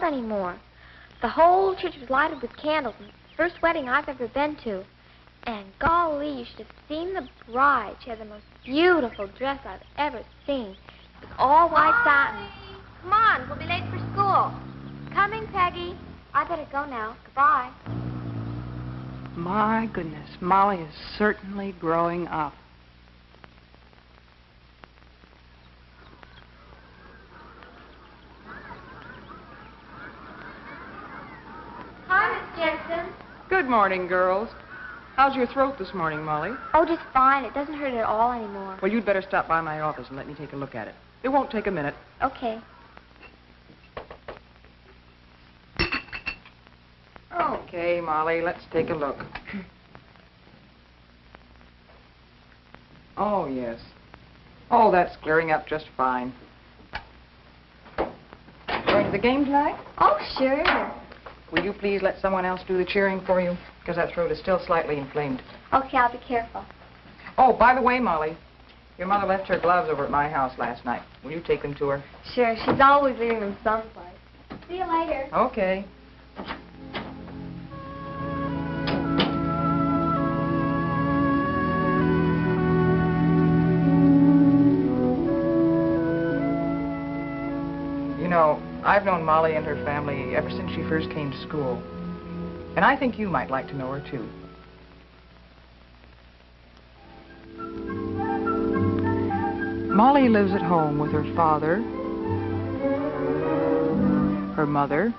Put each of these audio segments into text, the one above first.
out anymore. The whole church was lighted with candles, and it's the first wedding I've ever been to. And golly, you should have seen the bride. She had the most beautiful dress I've ever seen. It was all white satin. Come on, we'll be late for school. Coming, Peggy. I better go now. Goodbye. My goodness, Molly is certainly growing up. Hi, Miss Jensen. Good morning, girls. How's your throat this morning, Molly? Oh, just fine. It doesn't hurt at all anymore. Well, you'd better stop by my office and let me take a look at it. It won't take a minute. Okay. Okay, Molly, let's take a look. Oh, yes. Oh, that's clearing up just fine. Going to the game tonight? Oh, sure. Will you please let someone else do the cheering for you? Because that throat is still slightly inflamed. Okay, I'll be careful. Oh, by the way, Molly, your mother left her gloves over at my house last night. Will you take them to her? Sure, she's always leaving them someplace. See you later. Okay. You know, I've known Molly and her family ever since she first came to school. And I think you might like to know her, too. Molly lives at home with her father, her mother,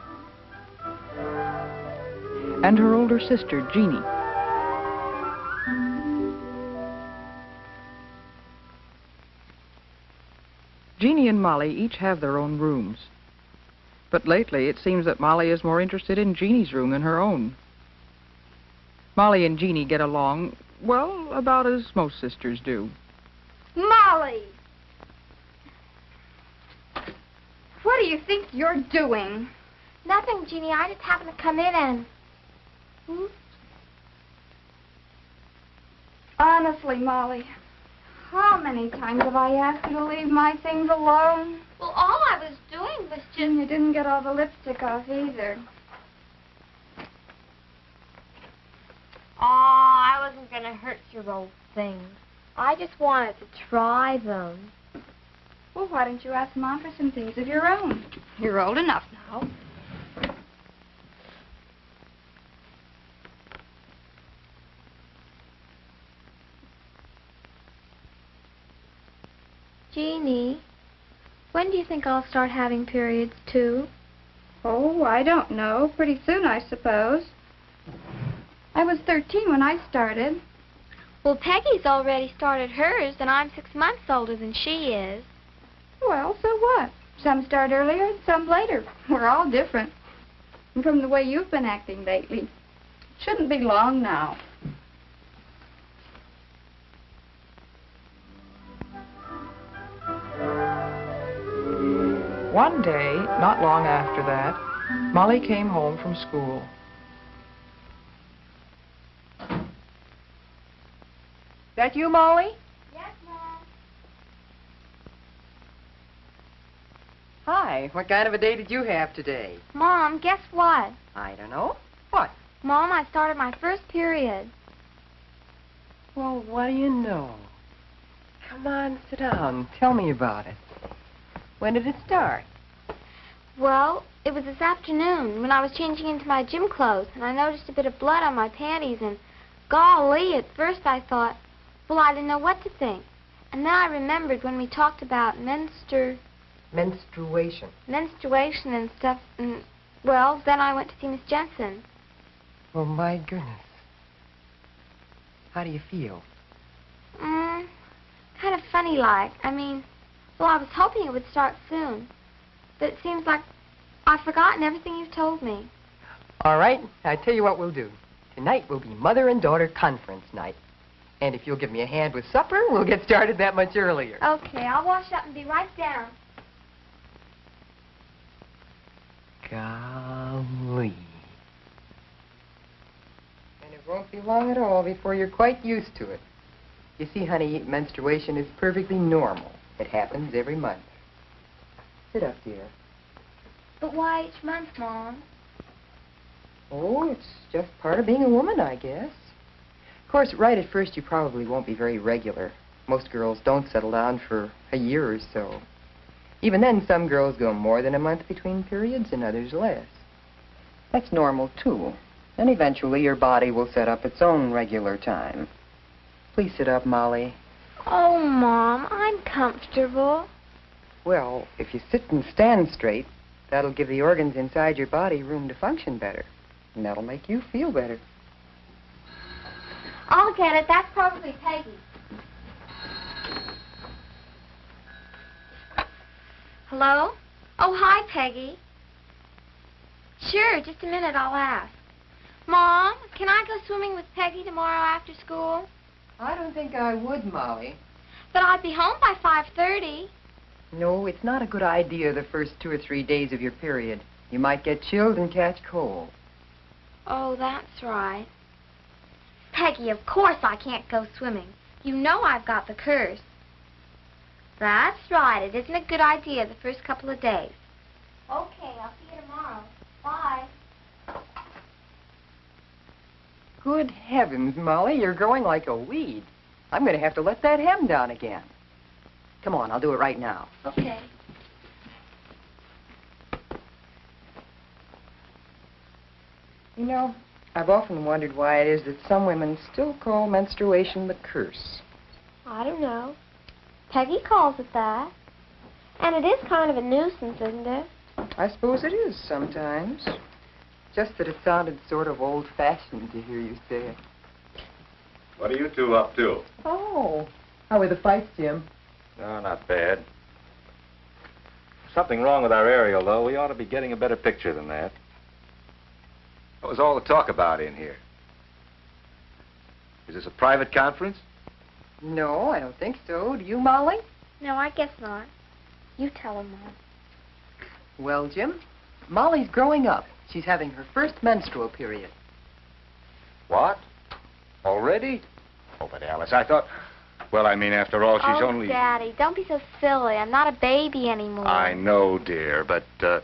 and her older sister, Jeannie. Jeannie and Molly each have their own rooms. But lately, it seems that Molly is more interested in Jeannie's room than her own. Molly and Jeannie get along, well, about as most sisters do. Molly! What do you think you're doing? Nothing, Jeannie. I just happened to come in and... Honestly, Molly, how many times have I asked you to leave my things alone? Well, all I was doing was just... And you didn't get all the lipstick off either. Oh, I wasn't going to hurt your old things. I just wanted to try them. Well, why don't you ask Mom for some things of your own? You're old enough now. Jeannie, when do you think I'll start having periods, too? Oh, I don't know. Pretty soon, I suppose. I was 13 when I started. Well, Peggy's already started hers, and I'm 6 months older than she is. Well, so what? Some start earlier and some later. We're all different. And from the way you've been acting lately, it shouldn't be long now. One day, not long after that, Molly came home from school. That you, Molly? Yes, Mom. Hi, what kind of a day did you have today? Mom, guess what? I don't know. What? Mom, I started my first period. Well, what do you know? Come on, sit down. Tell me about it. When did it start? Well, it was this afternoon when I was changing into my gym clothes, and I noticed a bit of blood on my panties, and golly, at first I thought, well, I didn't know what to think. And then I remembered when we talked about Menstruation. menstruation and stuff, and, well, then I went to see Miss Jensen. Oh, my goodness. How do you feel? Kind of funny like. I mean, well, I was hoping it would start soon. But it seems like I've forgotten everything you've told me. All right, I tell you what we'll do. Tonight will be mother and daughter conference night. And if you'll give me a hand with supper, we'll get started that much earlier. Okay, I'll wash up and be right down. Golly. And it won't be long at all before you're quite used to it. You see, honey, menstruation is perfectly normal. It happens every month. Sit up, dear. But why each month, Mom? Oh, it's just part of being a woman, I guess. Of course, right at first, you probably won't be very regular. Most girls don't settle down for a year or so. Even then, some girls go more than a month between periods and others less. That's normal, too. And eventually, your body will set up its own regular time. Please sit up, Molly. Oh, Mom, I'm comfortable. Well, if you sit and stand straight, that'll give the organs inside your body room to function better. And that'll make you feel better. I'll get it. That's probably Peggy. Hello? Oh, hi, Peggy. Sure, just a minute, I'll ask. Mom, can I go swimming with Peggy tomorrow after school? I don't think I would, Molly. But I'd be home by 5:30. No, it's not a good idea the first 2 or 3 days of your period. You might get chilled and catch cold. Oh, that's right. Peggy, of course I can't go swimming. You know I've got the curse. That's right. It isn't a good idea the first couple of days. Okay, I'll see you tomorrow. Bye. Good heavens, Molly, you're growing like a weed. I'm going to have to let that hem down again. Come on, I'll do it right now. Okay. You know, I've often wondered why it is that some women still call menstruation the curse. I don't know. Peggy calls it that. And it is kind of a nuisance, isn't it? I suppose it is sometimes. Just that it sounded sort of old-fashioned to hear you say it. What are you two up to? Oh, how were the fights, Jim? No, not bad. Something wrong with our aerial, though. We ought to be getting a better picture than that. What was all the talk about in here? Is this a private conference? No, I don't think so. Do you, Molly? No, I guess not. You tell her, Mom. Well, Jim, Molly's growing up. She's having her first menstrual period. What? Already? Oh, but Alice, I thought... Well, I mean, after all, she's only... Daddy, don't be so silly. I'm not a baby anymore. I know, dear, but, well...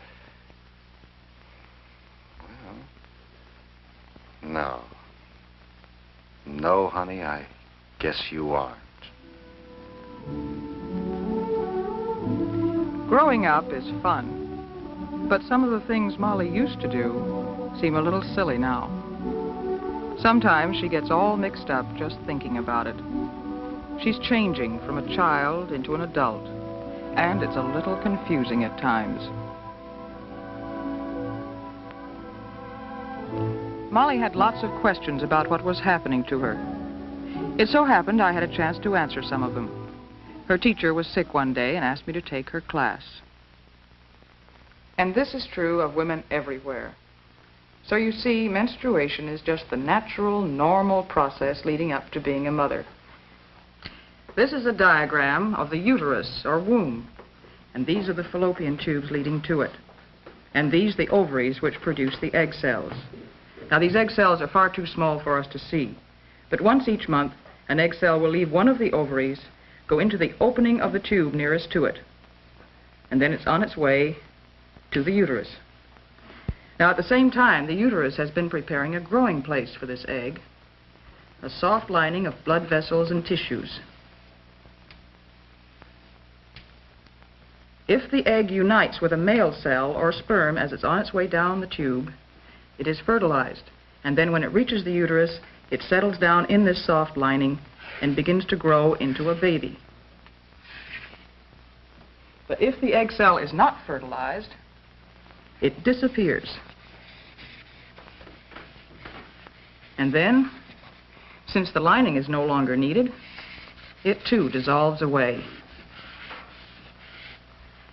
No. No, honey, I guess you aren't. Growing up is fun, but some of the things Molly used to do seem a little silly now. Sometimes she gets all mixed up just thinking about it. She's changing from a child into an adult, and it's a little confusing at times. Molly had lots of questions about what was happening to her. It so happened I had a chance to answer some of them. Her teacher was sick one day and asked me to take her class. And this is true of women everywhere. So you see, menstruation is just the natural, normal process leading up to being a mother. This is a diagram of the uterus, or womb, and these are the fallopian tubes leading to it. And these the ovaries which produce the egg cells. Now, these egg cells are far too small for us to see, but once each month, an egg cell will leave one of the ovaries, go into the opening of the tube nearest to it, and then it's on its way to the uterus. Now, at the same time, the uterus has been preparing a growing place for this egg, a soft lining of blood vessels and tissues. If the egg unites with a male cell or sperm as it's on its way down the tube, it is fertilized, and then when it reaches the uterus, it settles down in this soft lining and begins to grow into a baby. But if the egg cell is not fertilized, it disappears. And then, since the lining is no longer needed, it too dissolves away.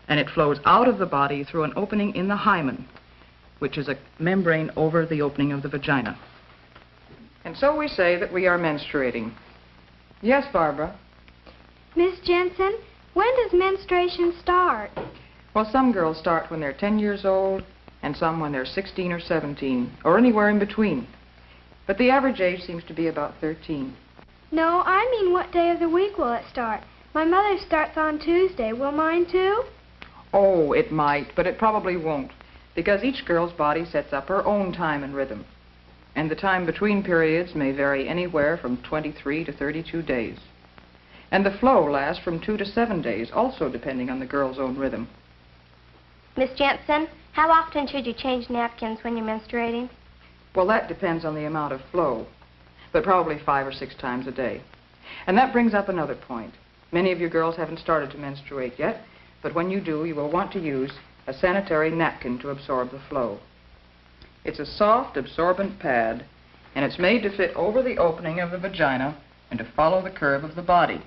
And it flows out of the body through an opening in the hymen, which is a membrane over the opening of the vagina. And so we say that we are menstruating. Yes, Barbara? Miss Jensen, when does menstruation start? Well, some girls start when they're 10 years old, and some when they're 16 or 17, or anywhere in between. But the average age seems to be about 13. No, I mean what day of the week will it start? My mother starts on Tuesday. Will mine too? Oh, it might, but it probably won't. because each girl's body sets up her own time and rhythm. And the time between periods may vary anywhere from 23 to 32 days. And the flow lasts from 2 to 7 days, also depending on the girl's own rhythm. Miss Jensen, how often should you change napkins when you're menstruating? Well, that depends on the amount of flow, but probably 5 or 6 times a day. And that brings up another point. Many of you girls haven't started to menstruate yet, but when you do, you will want to use a sanitary napkin to absorb the flow. It's a soft, absorbent pad, and it's made to fit over the opening of the vagina and to follow the curve of the body.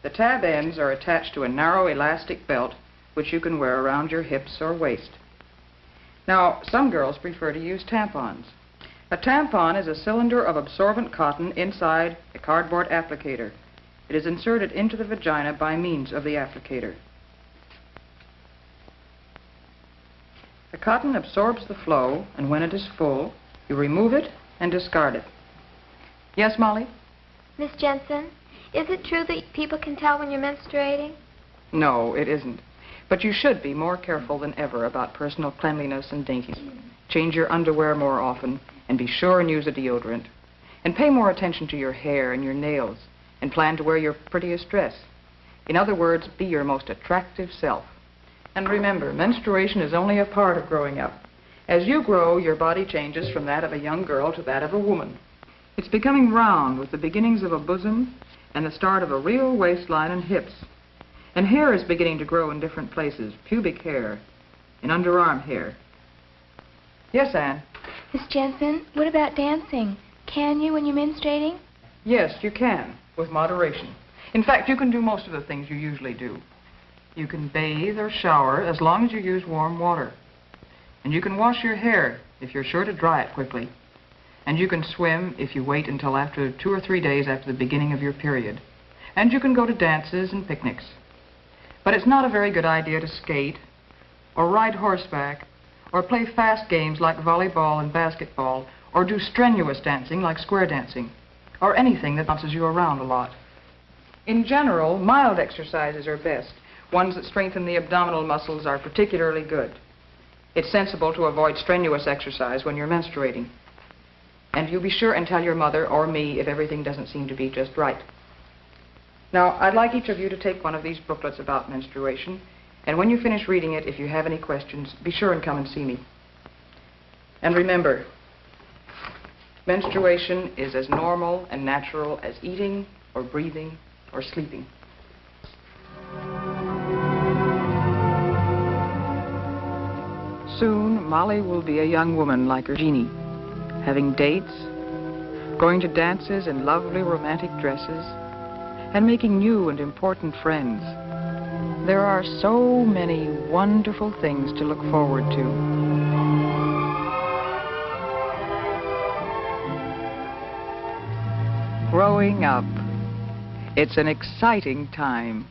The tab ends are attached to a narrow elastic belt which you can wear around your hips or waist. Now, some girls prefer to use tampons. A tampon is a cylinder of absorbent cotton inside a cardboard applicator. It is inserted into the vagina by means of the applicator. The cotton absorbs the flow, and when it is full, you remove it and discard it. Yes, Molly? Miss Jensen, is it true that people can tell when you're menstruating? No, it isn't. But you should be more careful than ever about personal cleanliness and dainties. Change your underwear more often, and be sure and use a deodorant. And pay more attention to your hair and your nails, and plan to wear your prettiest dress. In other words, be your most attractive self. And remember, menstruation is only a part of growing up. As you grow, your body changes from that of a young girl to that of a woman. It's becoming round with the beginnings of a bosom and the start of a real waistline and hips. And hair is beginning to grow in different places, pubic hair and underarm hair. Yes, Anne? Miss Jensen, what about dancing? Can you when you're menstruating? Yes, you can, with moderation. In fact, you can do most of the things you usually do. You can bathe or shower as long as you use warm water. And you can wash your hair if you're sure to dry it quickly. And you can swim if you wait until after 2 or 3 days after the beginning of your period. And you can go to dances and picnics. But it's not a very good idea to skate, or ride horseback, or play fast games like volleyball and basketball, or do strenuous dancing like square dancing, or anything that bounces you around a lot. In general, mild exercises are best. Ones that strengthen the abdominal muscles are particularly good. It's sensible to avoid strenuous exercise when you're menstruating. And you be sure and tell your mother or me if everything doesn't seem to be just right. Now, I'd like each of you to take one of these booklets about menstruation, and when you finish reading it, if you have any questions, be sure and come and see me. And remember, menstruation is as normal and natural as eating or breathing or sleeping. Soon, Molly will be a young woman like her Jeannie, having dates, going to dances in lovely romantic dresses, and making new and important friends. There are so many wonderful things to look forward to. Growing up, it's an exciting time.